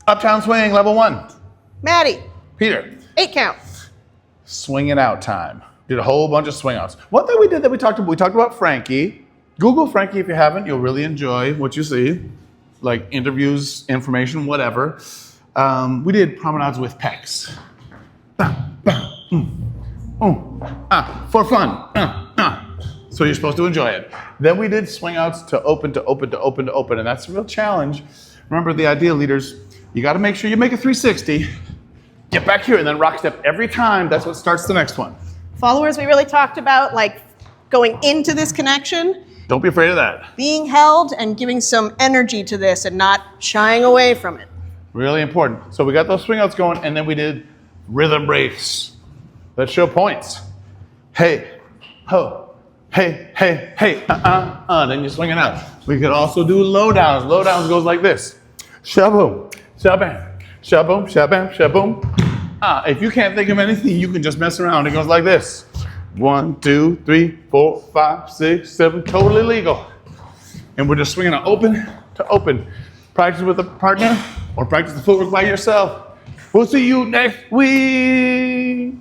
Uptown Swing, level 1. Maddie, Peter. 8 count. Swing it out time. Did a whole bunch of swing outs. One thing we did that we talked about Frankie. Google Frankie if you haven't. You'll really enjoy what you see. Like interviews, information, whatever. We did promenades with pecs. For fun. So you're supposed to enjoy it. Then we did swing outs to open, and that's a real challenge. Remember the idea, leaders, you got to make sure you make a 360, get back here, and then rock step every time. That's what starts the next one. Followers, we really talked about like going into this connection. Don't be afraid of that. Being held and giving some energy to this and not shying away from it. Really important. So we got those swing outs going, and then we did rhythm breaks that show points. Hey, ho. Hey, hey, hey, then you swing it out. We could also do low downs. Low downs goes like this. Shaboom, shabam, shaboom, shabam, shaboom. If you can't think of anything, you can just mess around. It goes like this. 1, 2, 3, 4, 5, 6, 7, totally legal. And we're just swinging it open to open. Practice with a partner or practice the footwork by yourself. We'll see you next week.